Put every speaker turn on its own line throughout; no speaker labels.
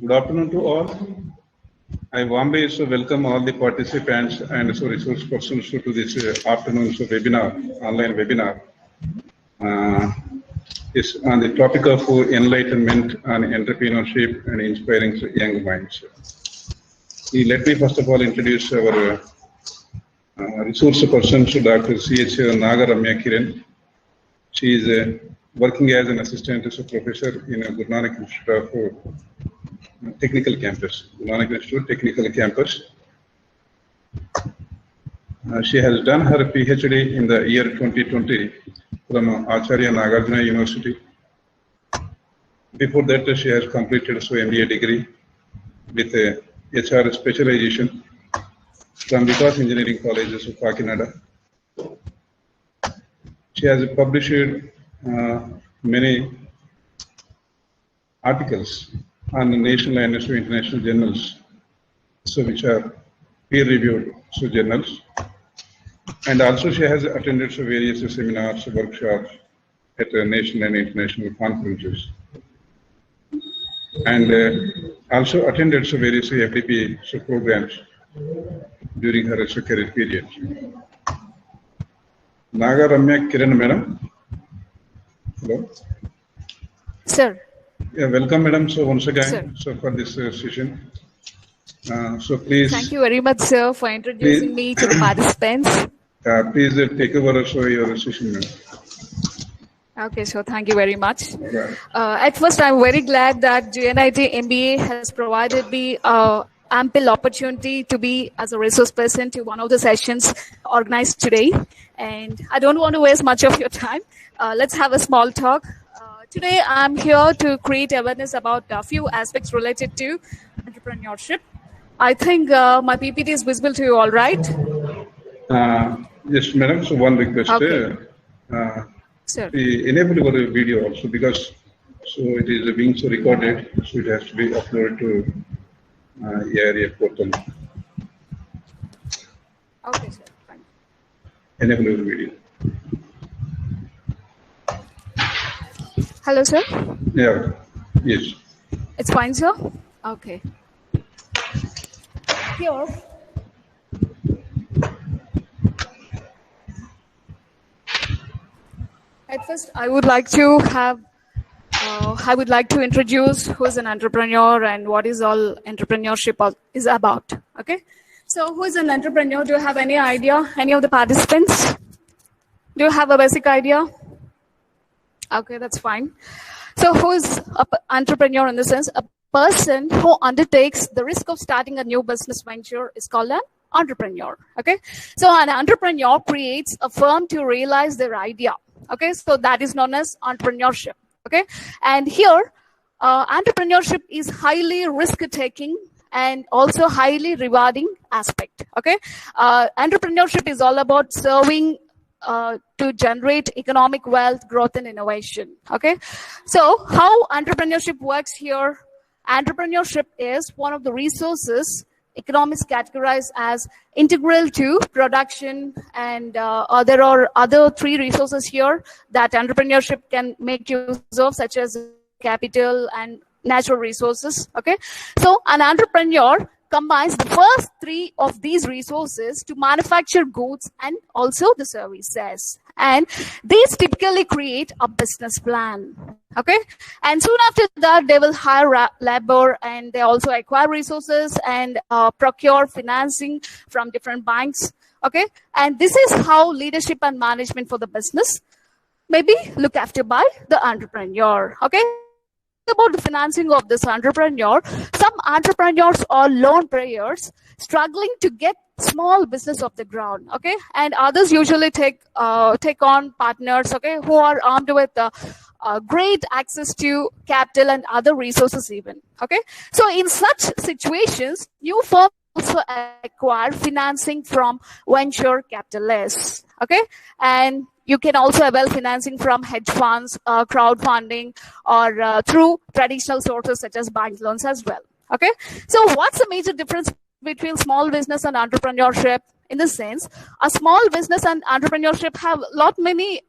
Good afternoon to all. I warmly welcome all the participants and resource persons to this afternoon's webinar, online webinar. It's on the topic of enlightenment and entrepreneurship and inspiring young minds. Let me first of all introduce our resource person, Dr. C.H. Nagaramya Kiran. She is working as an assistant professor in Guru Nanak Institute of Technical Campus, Guru Nanak Institute Technical Campus. She has done her PhD in the year 2020 from Acharya Nagarjuna University. Before that, she has completed MBA degree with a HR specialization from Vikas Engineering College of Kakinada. She has published many articles on the national and international journals, which are peer-reviewed journals. And also she has attended various seminars, workshops at national and international conferences. And also attended various FDP programs during her career period. Nagaramya Kiran, madam. Hello.
Sir.
Yeah, welcome, madam. So once again, for this session. So please.
Thank you very much, sir, for introducing me to the participants.
Please take over your session, madam.
Okay, so thank you very much. At first, I'm very glad that GNIT MBA has provided me ample opportunity to be as a resource person to one of the sessions organized today. And I don't want to waste much of your time. Let's have a small talk. Today, I'm here to create awareness about a few aspects related to entrepreneurship. I think my PPT is visible to you all, right?
Yes, madam. So one request.
Okay. Sir.
Enable your video also, because it is being recorded, so it has to be uploaded to area portal.
Okay, sir. Fine.
Enable your video.
Hello, sir.
Yeah. Yes.
It's fine, sir. Okay. Here. At first, I would like to introduce who is an entrepreneur and what is all entrepreneurship is about. Okay. So, who is an entrepreneur? Do you have any idea? Any of the participants? Do you have a basic idea? Okay, that's fine. So, who is an entrepreneur in the sense? A person who undertakes the risk of starting a new business venture is called an entrepreneur. Okay. So, an entrepreneur creates a firm to realize their idea. Okay, so that is known as entrepreneurship. Okay, and here entrepreneurship is highly risk-taking and also highly rewarding aspect. Okay, entrepreneurship is all about serving to generate economic wealth, growth, and innovation. Okay, so how entrepreneurship works here? Entrepreneurship is one of the resources economists categorize as integral to production, and there are other three resources here that entrepreneurship can make use of, such as capital and natural resources. Okay, so an entrepreneur combines the first three of these resources to manufacture goods and also the services, and these typically create a business plan. Okay, and soon after that they will hire labor, and they also acquire resources and procure financing from different banks. Okay, and this is how leadership and management for the business may be looked after by the entrepreneur. Okay, about the financing of this entrepreneur, some entrepreneurs are loan payers struggling to get small business off the ground, okay? And others usually take on partners, okay, who are armed with great access to capital and other resources even, okay? So in such situations, new firms also acquire financing from venture capitalists, okay? And you can also avail financing from hedge funds, crowdfunding, or through traditional sources such as bank loans as well, okay? So what's the major difference between small business and entrepreneurship? In the sense, a small business and entrepreneurship have many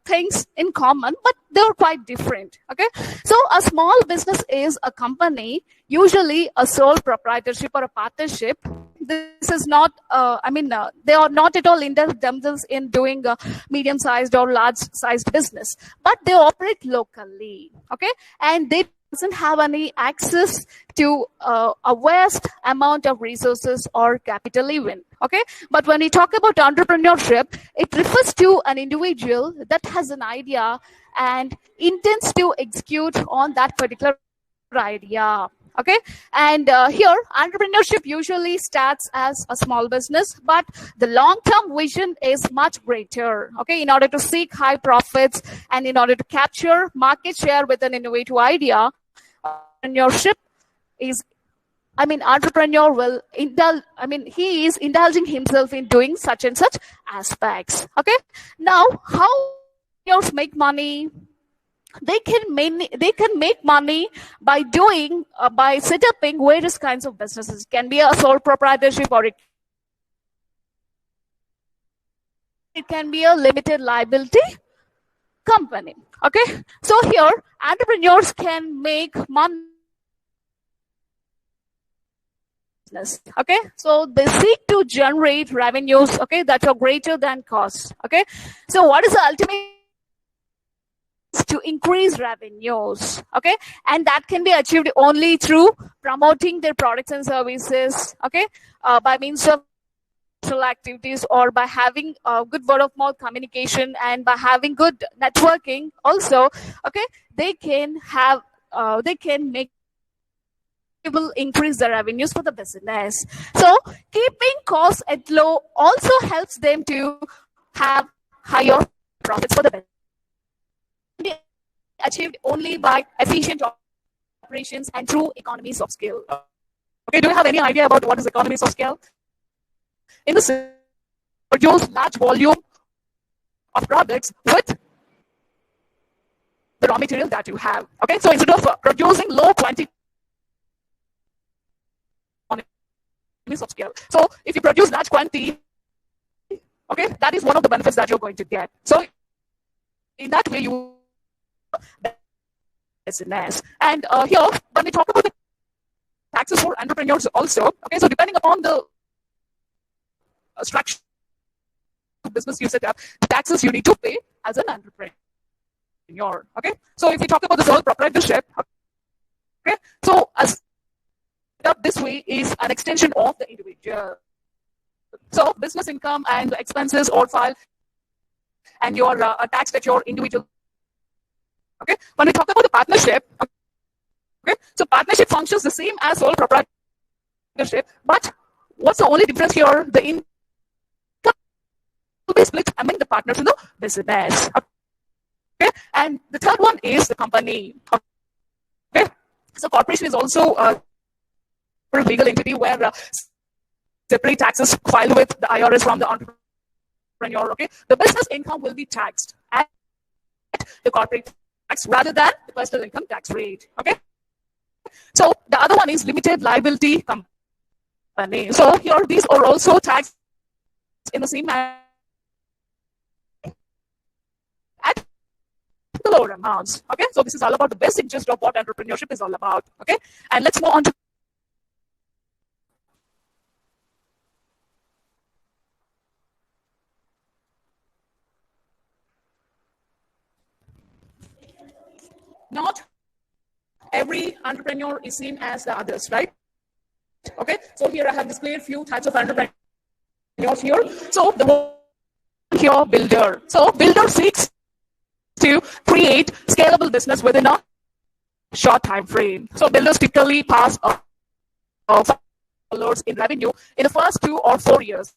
things in common, but they're quite different, okay? So a small business is a company, usually a sole proprietorship or a partnership. This is not, they are not at all indulged themselves in doing a medium-sized or large-sized business, but they operate locally, okay? And they doesn't have any access to a vast amount of resources or capital even, okay? But when we talk about entrepreneurship, it refers to an individual that has an idea and intends to execute on that particular idea, okay? And here, entrepreneurship usually starts as a small business, but the long-term vision is much greater, okay? In order to seek high profits and in order to capture market share with an innovative idea, entrepreneurship is, entrepreneur will he is indulging himself in doing such and such aspects, okay? Now, how entrepreneurs make money? They can make money by doing by setting various kinds of businesses. It can be a sole proprietorship, or it can be a limited liability company, okay? So here entrepreneurs can make money, okay? So they seek to generate revenues, okay, that are greater than costs, okay? So what is the ultimate? To increase revenues, okay? And that can be achieved only through promoting their products and services, okay? By means of social activities, or by having good word of mouth communication, and by having good networking also, okay? They can make will increase the revenues for the business. So keeping costs at low also helps them to have higher profits for the business. Achieved only by efficient operations and through economies of scale. Okay, do you have any idea about what is economies of scale? In the produce large volume of products with the raw material that you have. Okay, so instead of producing low quantity, economies of scale. So if you produce large quantity, okay, that is one of the benefits that you're going to get. So in that way, you business. And here, when we talk about the taxes for entrepreneurs also, okay, so depending upon the structure of business you set up, the taxes you need to pay as an entrepreneur, okay? So if we talk about the sole proprietorship, okay, so as this way is an extension of the individual. So business income and expenses are filed, and you're taxed at your individual. Okay, when we talk about the partnership, okay, so partnership functions the same as sole proprietorship, but what's the only difference here? The income will be split among the partners in the business. Okay, and the third one is the company. Okay, so corporation is also a legal entity where separate taxes filed with the IRS from the entrepreneur. Okay, the business income will be taxed at the corporate tax rather than the personal income tax rate. Okay, so the other one is limited liability company. So here these are also taxed in the same manner at the lower amounts. Okay, so this is all about the basic gist of what entrepreneurship is all about. Okay, and let's move on to not every entrepreneur is seen as the others, right? Okay, so here I have displayed a few types of entrepreneurs here. So the one here, builder. So builder seeks to create scalable business within a short time frame. So builders typically pass in revenue in the first 2 or 4 years.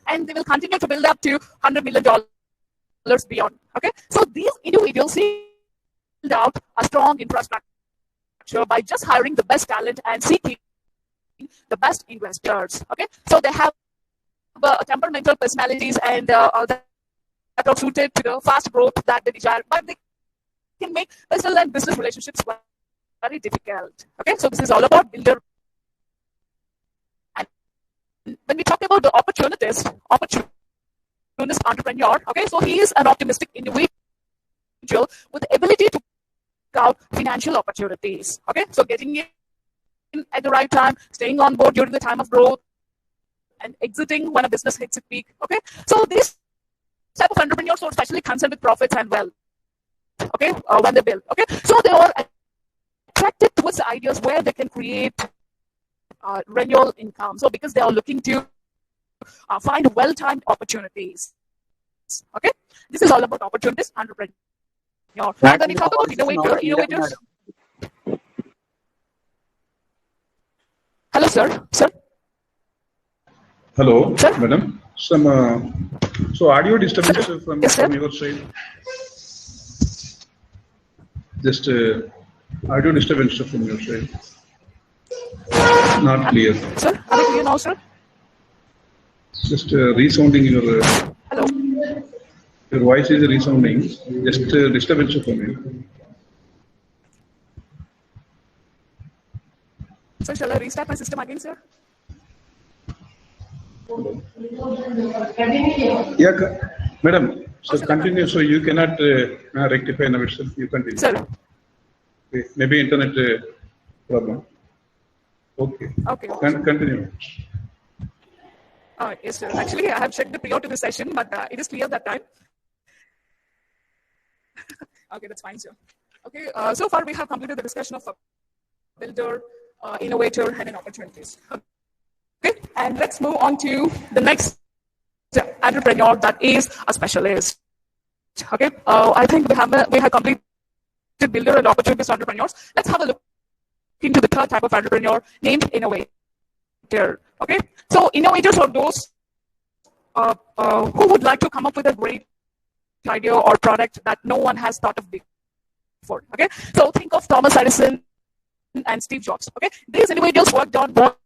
And they will continue to build up to $100 million beyond. Okay, so these individuals build out a strong infrastructure by just hiring the best talent and seeking the best investors. Okay, so they have temperamental personalities and that are suited to the fast growth that they desire, but they can make personal and business relationships very difficult. Okay, so this is all about builder. And when we talk about the opportunist entrepreneur, okay, so he is an optimistic individual with the ability to out financial opportunities. Okay, so getting in at the right time, staying on board during the time of growth, and exiting when a business hits its peak. Okay, so this type of entrepreneurs are especially concerned with profits and wealth. Okay, when they build. Okay, so they are attracted towards ideas where they can create renewal income. So because they are looking to find well-timed opportunities. Okay, this is all about opportunities entrepreneur. And when we talk about innovators. Hello, sir.
Hello,
sir?
madam. Some audio disturbance from
Yes,
your side. Just audio disturbance from your side. Not clear.
Sir, are you clear now, sir?
Just resounding your.
Hello.
Your voice is resounding. Just disturbance from you.
So shall I restart my system again, sir?
Yeah, madam. So continue. So you cannot rectify now itself. You continue.
Sir.
Okay. Maybe internet problem. Okay.
Okay.
Continue.
Yes, sir. Actually, I have checked the prior to the session, but it is clear that time. Okay, that's fine, sir. Okay, so far we have completed the discussion of a builder, innovator, and an opportunities. Okay, and let's move on to the next entrepreneur that is a specialist. Okay, I think we have completed builder and opportunities entrepreneurs. Let's have a look into the third type of entrepreneur named innovator. Okay, so innovators are those who would like to come up with a great idea or product that no one has thought of before. Okay, so think of Thomas Edison and Steve Jobs. Okay, these individuals worked on what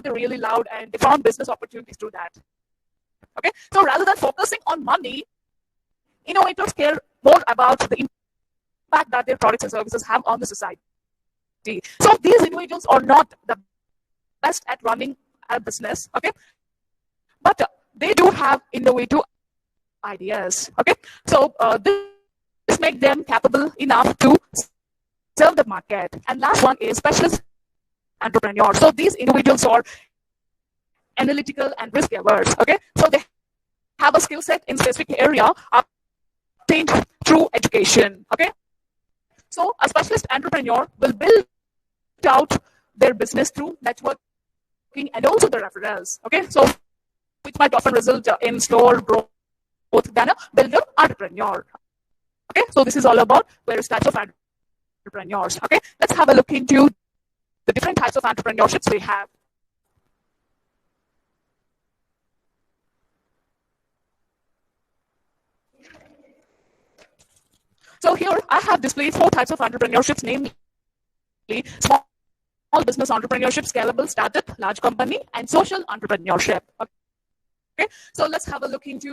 they really loved and they found business opportunities through that. Okay, so rather than focusing on money, innovators care more about the impact that their products and services have on the society. So these individuals are not the best at running a business, okay, but they do have innovative ideas. Okay, so this makes them capable enough to serve the market. And last one is specialist entrepreneur. So these individuals are analytical and risk averse. Okay, so they have a skill set in specific area obtained through education. Okay, so a specialist entrepreneur will build out their business through networking and also the referrals. Okay, so which might often result in slower growth than a builder entrepreneur. Okay, so this is all about various types of entrepreneurs. Okay, let's have a look into the different types of entrepreneurships we have. So here I have displayed 4 types of entrepreneurships, namely small business entrepreneurship, scalable startup, large company, and social entrepreneurship. Okay, so let's have a look into